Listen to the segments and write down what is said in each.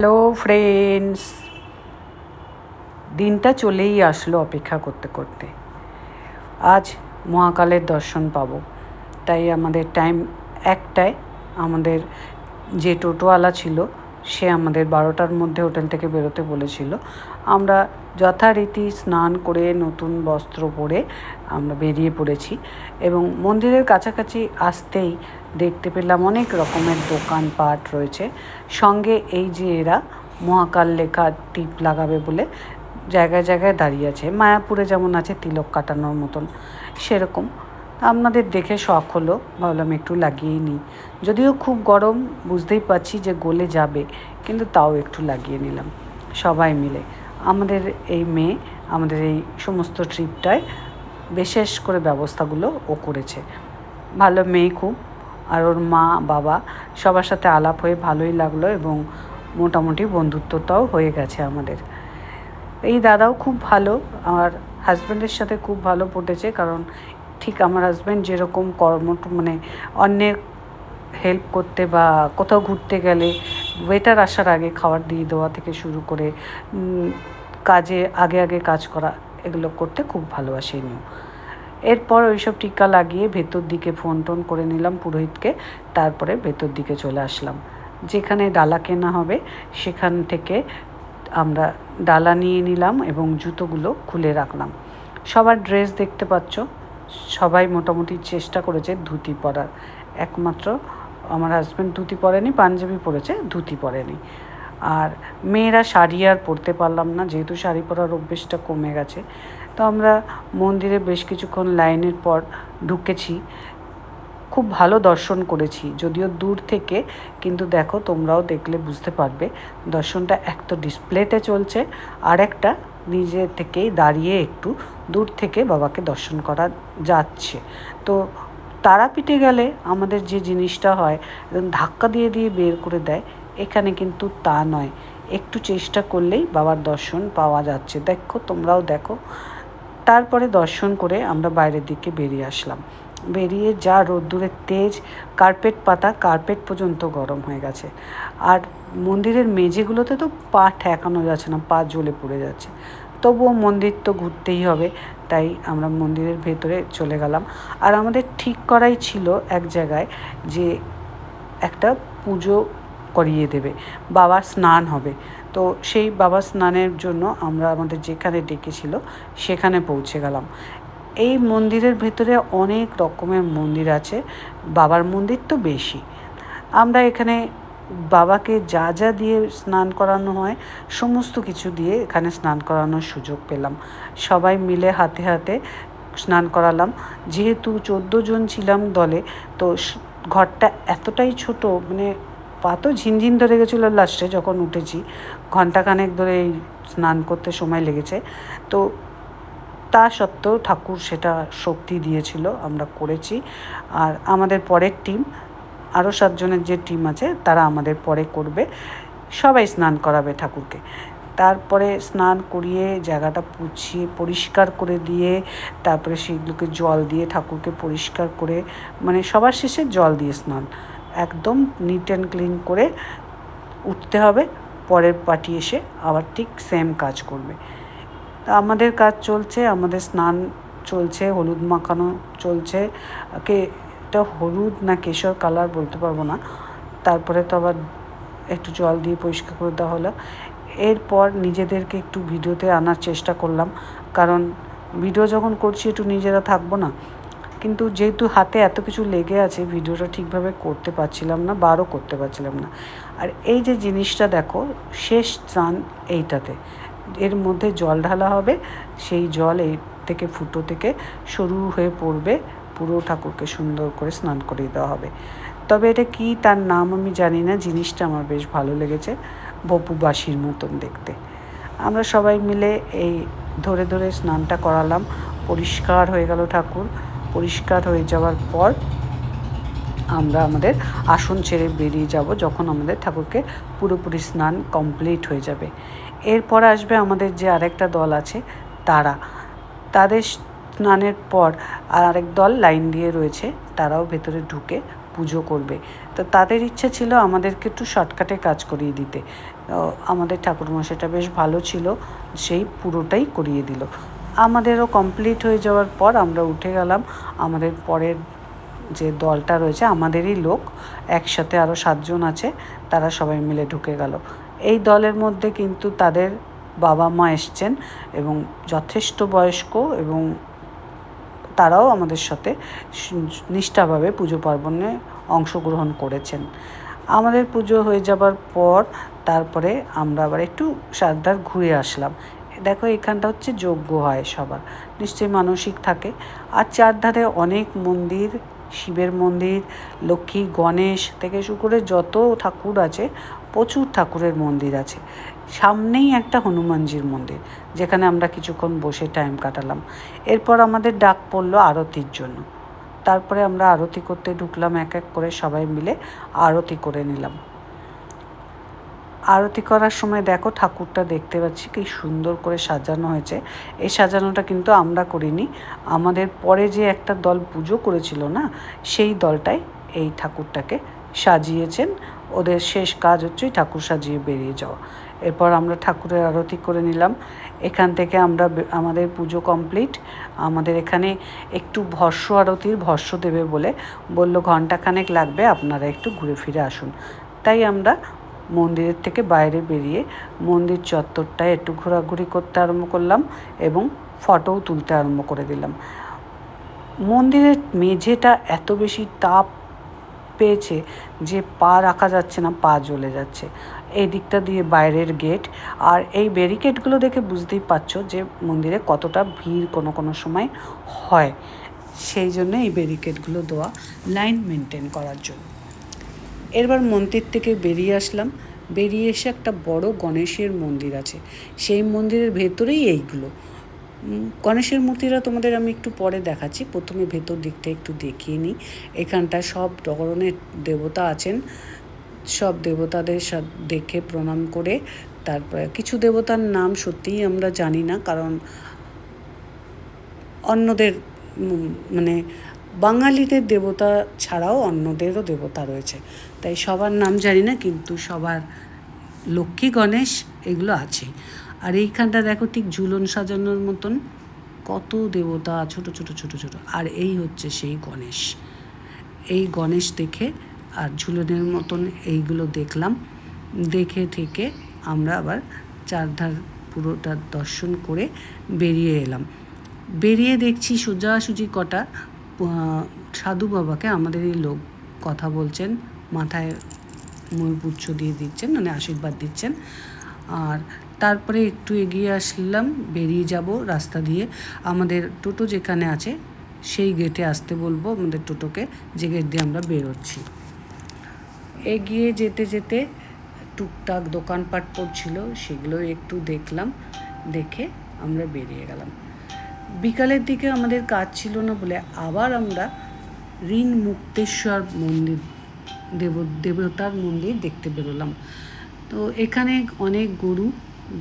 Hello friends, দিনটা চলেই আসলো অপেক্ষা করতে করতে। আজ মহাকালের দর্শন পাবো, তাই আমাদের টাইম একটায়। আমাদের যে টোটোওয়ালা ছিল সে আমাদের 12টার মধ্যে হোটেল থেকে বেরোতে বলেছিল। আমরা যথারীতি স্নান করে নতুন বস্ত্র পরে আমরা বেরিয়ে পড়েছি এবং মন্দিরের কাছাকাছি আসতেই দেখতে পেলাম অনেক রকমের দোকানপাট রয়েছে। সঙ্গে এই যে এরা মহাকাল লেখা টিপ লাগাবে বলে জায়গায় জায়গায় দাঁড়িয়ে আছে। মায়াপুরে যেমন আছে তিলক কাটানোর মতন, সেরকম আপনাদের দেখে শখ হলো, ভাবলাম একটু লাগিয়েই নিই। যদিও খুব গরম, বুঝতেই পারছি যে গলে যাবে, কিন্তু তাও একটু লাগিয়ে নিলাম সবাই মিলে। আমাদের এই মেয়ে আমাদের এই সমস্ত ট্রিপটায় বিশেষ করে ব্যবস্থাগুলো ও করেছে। ভালো মেয়ে খুব, আর ওর মা বাবা সবার সাথে আলাপ হয়ে ভালোই লাগলো এবং মোটামুটি বন্ধুত্বটাও হয়ে গেছে আমাদের। এই দাদাও খুব ভালো, আমার হাজব্যান্ডের সাথে খুব ভালো পটেছে, কারণ ঠিক আমার হাজব্যান্ড যেরকম মানে অন্যের হেল্প করতে বা কোথাও ঘুরতে গেলে ওয়েটার আসার আগে খাবার দিয়ে দেওয়া থেকে শুরু করে কাজে আগে আগে কাজ করা, এগুলো করতে খুব ভালোবাসে নিও। এরপর ওইসব টিকা লাগিয়ে ভেতর দিকে ফোন টোন করে নিলাম পুরোহিতকে, তারপরে ভেতর দিকে চলে আসলাম। যেখানে ডালা কেনা হবে সেখান থেকে আমরা ডালা নিয়ে নিলাম এবং জুতোগুলো খুলে রাখলাম। সবার ড্রেস দেখতে পাচ্ছ, সবাই মোটামুটি চেষ্টা করেছে ধুতি পরার। একমাত্র আমার হাজব্যান্ড ধুতি পরেনি, পাঞ্জাবি পরেছে, ধুতি পরেনি। আর মেয়েরা শাড়ি আর পরতে পারলাম না, যেহেতু শাড়ি পরার অভ্যেসটা কমে গেছে। তো আমরা মন্দিরে বেশ কিছুক্ষণ লাইনের পর ঢুকেছি। খুব ভালো দর্শন করেছি, যদিও দূর থেকে, কিন্তু দেখো তোমরাও দেখলে বুঝতে পারবে দর্শনটা এক তো ডিসপ্লেতে চলছে, আর একটা নিজে থেকেই দাঁড়িয়ে একটু দূর থেকে বাবাকে দর্শন করা যাচ্ছে। তো তারাপীঠে গেলে আমাদের যে জিনিসটা হয় একদম ধাক্কা দিয়ে দিয়ে বের করে দেয়, এখানে কিন্তু তা নয়। একটু চেষ্টা করলেই বাবার দর্শন পাওয়া যাচ্ছে, দেখো তোমরাও দেখো। তারপরে দর্শন করে আমরা বাইরের দিকে বেরিয়ে আসলাম। বেরিয়ে যা রোদ্দুরের তেজ, কার্পেট পর্যন্ত গরম হয়ে গেছে। আর মন্দিরের মেঝেগুলোতে তো পা ঠেকানো যাচ্ছে না, পা জ্বলে পড়ে যাচ্ছে। তবুও মন্দির তো ঘুরতেই হবে, তাই আমরা মন্দিরের ভেতরে চলে গেলাম। আর আমাদের ঠিক করাই ছিল এক জায়গায় যে একটা পুজো করিয়ে দেবে, বাবার স্নান হবে। তো সেই বাবার স্নানের জন্য আমরা আমাদের যেখানে ডেকেছিল সেখানে পৌঁছে গেলাম। এই মন্দিরের ভেতরে অনেক রকমের মন্দির আছে, বাবার মন্দির তো বেশি। আমরা এখানে বাবাকে যা যা দিয়ে স্নান করানো হয় সমস্ত কিছু দিয়ে এখানে স্নান করানোর সুযোগ পেলাম। সবাই মিলে হাতে হাতে স্নান করালাম। যেহেতু 14 জন ছিলাম দলে, তো ঘরটা এতটাই ছোট, মানে পা তো ঝিনঝিন ধরে গেছিলো লাস্টে যখন উঠেছি। ঘণ্টাখানেক ধরে এই স্নান করতে সময় লেগেছে। তো তা সত্ত্বেও ঠাকুর সেটা শক্তি দিয়েছিল, আমরা করেছি। আর আমাদের পরের টিম, আরও 7 জনের যে টিম আছে তারা আমাদের পরে করবে, সবাই স্নান করাবে ঠাকুরকে। তারপরে স্নান করিয়ে জায়গাটা পুছিয়ে পরিষ্কার করে দিয়ে তারপরে সেইগুলোকে জল দিয়ে ঠাকুরকে পরিষ্কার করে, মানে সবার শেষে জল দিয়ে স্নান, একদম নিট অ্যান্ড ক্লিন করে উঠতে হবে। পরের পার্টি এসে আবার ঠিক সেম কাজ করবে। তা আমাদের কাজ চলছে, আমাদের স্নান চলছে, হলুদ মাখানো চলছে। এটা হলুদ না কেশর কালার বলতে পারবো না। তারপরে তো আবার একটু জল দিয়ে পরিষ্কার করে দেওয়া হলো। এরপর নিজেদেরকে একটু ভিডিওতে আনার চেষ্টা করলাম, কারণ ভিডিও যখন করছি একটু নিজেরা থাকবো না। কিন্তু যেহেতু হাতে এত কিছু লেগে আছে, ভিডিওটা ঠিকভাবে করতে পারছিলাম না, বারও করতে পারছিলাম না। আর এই যে জিনিসটা দেখো, শেষ স্নান এইটাতে, এর মধ্যে জল ঢালা হবে, সেই জল এই থেকে ফুটো থেকে শুরু হয়ে পড়বে, পুরো ঠাকুরকে সুন্দর করে স্নান করিয়ে দেওয়া হবে। তবে এটা কি তার নাম আমি জানি না, জিনিসটা আমার বেশ ভালো লেগেছে, বপুবাসীর মতন দেখতে। আমরা সবাই মিলে এই ধরে ধরে স্নানটা করালাম। পরিষ্কার হয়ে গেল ঠাকুর। পরিষ্কার হয়ে যাওয়ার পর আমরা আমাদের আসন ছেড়ে বেরিয়ে যাব, যখন আমাদের ঠাকুরকে পুরোপুরি স্নান কমপ্লিট হয়ে যাবে। এরপর আসবে আমাদের যে আরেকটা দল আছে তাদের স্নানের পর আরেক দল লাইন দিয়ে রয়েছে, তারাও ভেতরে ঢুকে পুজো করবে। তো তো তাদের ইচ্ছে ছিল আমাদেরকে একটু শর্টকাটে কাজ করিয়ে দিতে। আমাদের ঠাকুরমশাইটা বেশ ভালো ছিল, সেই পুরোটাই করিয়ে দিল। আমাদেরও কমপ্লিট হয়ে যাওয়ার পর আমরা উঠে গেলাম। আমাদের পরের যে দলটা রয়েছে আমাদেরই লোক, একসাথে আরও 7 জন আছে, তারা সবাই মিলে ঢুকে গেল। এই দলের মধ্যে কিন্তু তাদের বাবা মা এসছেন এবং যথেষ্ট বয়স্ক, এবং তারাও আমাদের সাথে নিষ্ঠাভাবে পুজো পার্বণে অংশগ্রহণ করেছেন। আমাদের পুজো হয়ে যাবার পর তারপরে আমরা আবার একটু চারধার ঘুরে আসলাম। দেখো এখানটা হচ্ছে যজ্ঞ হয় সবার, নিশ্চয়ই মানসিক থাকে। আর চারধারে অনেক মন্দির, শিবের মন্দির, লক্ষ্মী গণেশ থেকে শুরু করে যত ঠাকুর আছে, প্রচুর ঠাকুরের মন্দির আছে। সামনেই একটা হনুমানজির মন্দির, যেখানে আমরা কিছুক্ষণ বসে টাইম কাটালাম। এরপর আমাদের ডাক পড়লো আরতির জন্য। তারপরে আমরা আরতি করতে ঢুকলাম, এক এক করে সবাই মিলে আরতি করে নিলাম। আরতি করার সময় দেখো ঠাকুরটা দেখতে পাচ্ছি কি সুন্দর করে সাজানো হয়েছে। এই সাজানোটা কিন্তু আমরা করিনি, আমাদের পরে যে একটা দল পুজো করেছিল না, সেই দলটাই এই ঠাকুরটাকে সাজিয়েছেন। ওদের শেষ কাজ হচ্ছে ঠাকুর সাজিয়ে বেরিয়ে যাওয়া। এরপর আমরা ঠাকুরের আরতি করে নিলাম। এখান থেকে আমরা আমাদের পুজো কমপ্লিট। আমাদের এখানে একটু ভস্য আরতির ভস্য দেবে বলে বলল, ঘণ্টাখানেক লাগবে, আপনারা একটু ঘুরে ফিরে আসুন। তাই আমরা মন্দিরের থেকে বাইরে বেরিয়ে মন্দির চত্বরটায় একটু ঘোরাঘুরি করতে আরম্ভ করলাম এবং ফটোও তুলতে আরম্ভ করে দিলাম। মন্দিরের মেঝেটা এত বেশি তাপ পেয়েছে যে পা রাখা যাচ্ছে না, পা জ্বলে যাচ্ছে। এই দিকটা দিয়ে বাইরের গেট, আর এই ব্যারিকেডগুলো দেখে বুঝতেই পারছো যে মন্দিরে কতটা ভিড় কোনো কোনো সময় হয়। সেই জন্য এই ব্যারিকেডগুলো দেওয়া, লাইন মেনটেন করার জন্য। এরবার মন্দির থেকে বেরিয়ে আসলাম। বেরিয়ে এসে একটা বড় গণেশের মন্দির আছে, সেই মন্দিরের ভেতরেই এইগুলো গণেশের মূর্তিটা তোমাদের আমি একটু পরে দেখাচ্ছি। প্রথমে ভেতর দিকটা একটু দেখিয়ে নিই। এখানটা সব ধরনের দেবতা আছেন, সব দেবতাদের দেখে প্রণাম করে তারপরে কিছু দেবতার নাম সত্যিই আমরা জানি না, কারণ অন্যদের মানে বাঙালিদের দেবতা ছাড়াও অন্যদেরও দেবতা রয়েছে, তাই সবার নাম জানি না, কিন্তু সবার লক্ষ্মী গণেশ এগুলো আছে। আর এইখানটা দেখো ঠিক ঝুলন সাজানোর মতন কত দেবতা, ছোট ছোট ছোট ছোট। আর এই হচ্ছে সেই গণেশ। এই গণেশ দেখে আর ঝুলনের মতন এইগুলো দেখলাম, দেখে থেকে আমরা আবার চারধার পুরোটা দর্শন করে বেরিয়ে এলাম। বেরিয়ে দেখছি সোজাসুজি কটা সাধু বাবাকে আমাদের এই লোক কথা বলছেন, মাথায় ময়ূরপুচ্ছ দিয়ে দিচ্ছেন, মানে আশীর্বাদ দিচ্ছেন। আর তারপরে একটু এগিয়ে আসলাম, বেরিয়ে যাব রাস্তা দিয়ে। আমাদের টোটো যেখানে আছে সেই গেটে আসতে বলবো আমাদের টোটোকে, যে গেট দিয়ে আমরা বেরোচ্ছি। এগিয়ে যেতে যেতে টুকটাক দোকানপাট পড়ছিল, সেগুলো একটু দেখলাম, দেখে আমরা বেরিয়ে গেলাম। বিকালের দিকে আমাদের কাজ ছিল না বলে আবার আমরা ঋণ মুক্তেশ্বর মন্দির, দেবতার মন্দির দেখতে বেরোলাম। তো এখানে অনেক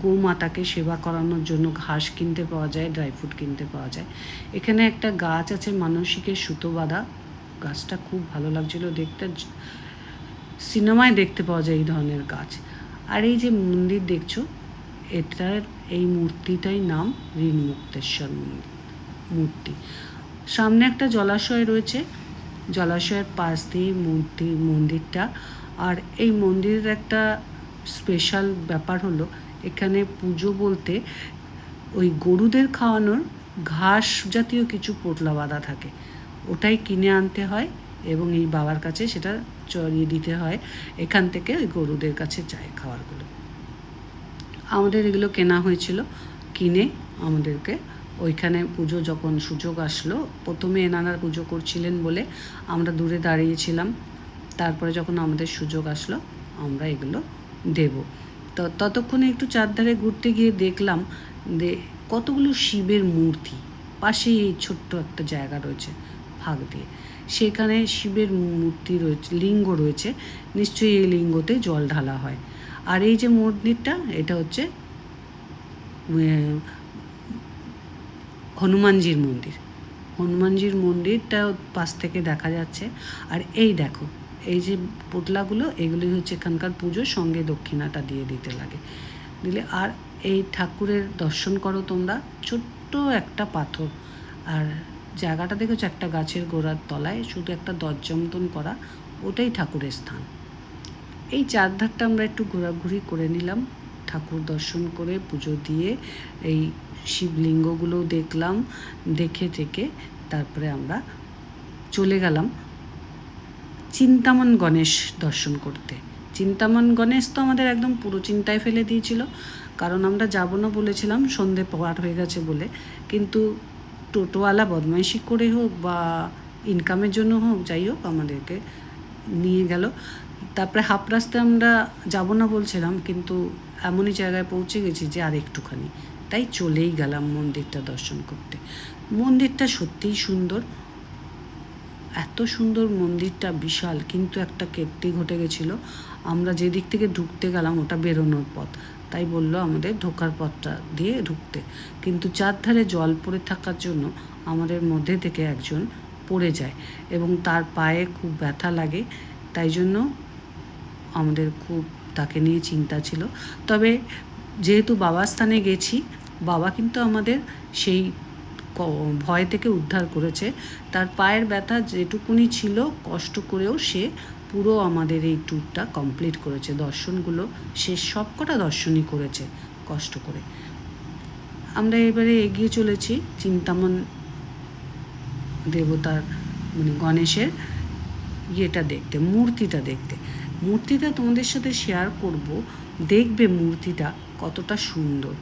গোমাতাকে সেবা করানোর জন্য ঘাস কিনতে পাওয়া যায়, ড্রাই ফ্রুট কিনতে পাওয়া যায়। এখানে একটা গাছ আছে মানসিকের সুতো বাঁধা, গাছটা খুব ভালো লাগছিল দেখতে, সিনেমায় দেখতে পাওয়া যায় এই ধরনের গাছ। আর এই যে মন্দির দেখছো, এটার এই মূর্তিটাই নাম ঋণ মুক্তেশ্বর মূর্তি। সামনে একটা জলাশয় রয়েছে, জলাশয়ের পাশ দিয়ে মন্দিরটা। আর এই মন্দিরের একটা স্পেশাল ব্যাপার হলো, এখানে পুজো বলতে ওই গরুদের খাওয়ানোর ঘাস জাতীয় কিছু পোটলা বাঁধা থাকে, ওটাই কিনে আনতে হয় এবং এই বাবার কাছে সেটা চড়িয়ে দিতে হয়। এখান থেকে ওই গরুদের কাছে যায় খাবারগুলো। আমাদের এগুলো কেনা হয়েছিল, কিনে আমাদেরকে ওইখানে পুজো যখন সুযোগ আসলো, প্রথমে এনারা পুজো করছিলেন বলে আমরা দূরে দাঁড়িয়েছিলাম, তারপরে যখন আমাদের সুযোগ আসলো আমরা এগুলো দেব। তো ততক্ষণে একটু চারধারে ঘুরতে গিয়ে দেখলাম যে কতগুলো শিবের মূর্তি, পাশেই এই ছোট্ট একটা জায়গা রয়েছে ফাঁক দিয়ে, সেখানে শিবের মূর্তি রয়েছে, লিঙ্গ রয়েছে, নিশ্চয়ই এই লিঙ্গতে জল ঢালা হয়। আর এই যে মন্দিরটা, এটা হচ্ছে হনুমানজির মন্দির। হনুমানজির মন্দিরটা পাশ থেকে দেখা যাচ্ছে। আর এই দেখো এই যে পোটলাগুলো, এগুলি হচ্ছে এখানকার পুজোর সঙ্গে দক্ষিণাটা দিয়ে দিতে লাগে, দিলে। আর এই ঠাকুরের দর্শন করো তোমরা, ছোট্ট একটা পাথর, আর জায়গাটা দেখেছো একটা গাছের গোড়ার তলায় শুধু একটা দরজা মতন করা, ওটাই ঠাকুরের স্থান। এই চারধারটা আমরা একটু ঘোরাঘুরি করে নিলাম, ঠাকুর দর্শন করে পুজো দিয়ে এই শিবলিঙ্গগুলো দেখলাম, দেখে টেকে তারপরে আমরা চলে গেলাম চিন্তামন গণেশ দর্শন করতে। চিন্তামন গণেশ তো আমাদের একদম পুরো চিন্তায় ফেলে দিয়েছিল, কারণ আমরা যাব না বলেছিলাম, সন্ধে পার হয়ে গেছে বলে। কিন্তু টোটোওয়ালা বদমাইশি করে হোক বা ইনকামের জন্য হোক, যাই হোক আমাদেরকে নিয়ে গেল। তারপরে হাফ রাস্তায় আমরা যাব না বলছিলাম, কিন্তু এমনই জায়গায় পৌঁছে গেছি যে আর একটুখানি, তাই চলেই গেলাম মন্দিরটা দর্শন করতে। মন্দিরটা সত্যিই সুন্দর, এত সুন্দর মন্দিরটা, বিশাল। কিন্তু একটা কীর্তি ঘটে গেছিলো, আমরা যে দিক থেকে ঢুকতে গেলাম ওটা বেরোনোর পথ, তাই বললো আমাদের ঢোকার পথটা দিয়ে ঢুকতে, কিন্তু চারধারে জল পড়ে থাকার জন্য আমাদের মধ্যে থেকে একজন পড়ে যায় এবং তার পায়ে খুব ব্যথা লাগে, তাই জন্য আমাদের খুব তাকে নিয়ে চিন্তা ছিল। তবে যেহেতু বাবার স্থানে গেছি, বাবা কিন্তু আমাদের সেই ভয় থেকে উদ্ধার করেছে। তার পায়ের ব্যথা যেটুকুনি ছিল, কষ্ট করেও সে পুরো আমাদের এই ট্যুরটা কমপ্লিট করেছে, দর্শনগুলো সে সব কটা দর্শনই করেছে কষ্ট করে। আমরা এবারে এগিয়ে চলেছি চিন্তামন দেবতার মানে গণেশের ইয়েটা দেখতে, মূর্তিটা দেখতে। মূর্তিটা তোমাদের সাথে শেয়ার করব, দেখবে মূর্তিটা কতটা সুন্দর।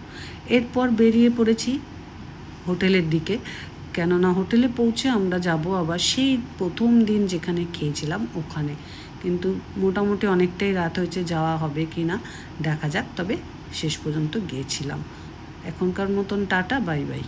এরপর বেরিয়ে পড়েছি হোটেলের দিকে, কেননা হোটেলে পৌঁছে আমরা যাব আবার সেই প্রথম দিন যেখানে খেয়েছিলাম ওখানে। কিন্তু মোটামুটি অনেকটাই রাত হয়েছে, যাওয়া হবে কি না দেখা যাক, তবে শেষ পর্যন্ত গিয়েছিলাম। এখনকার মতন টাটা, বাই বাই।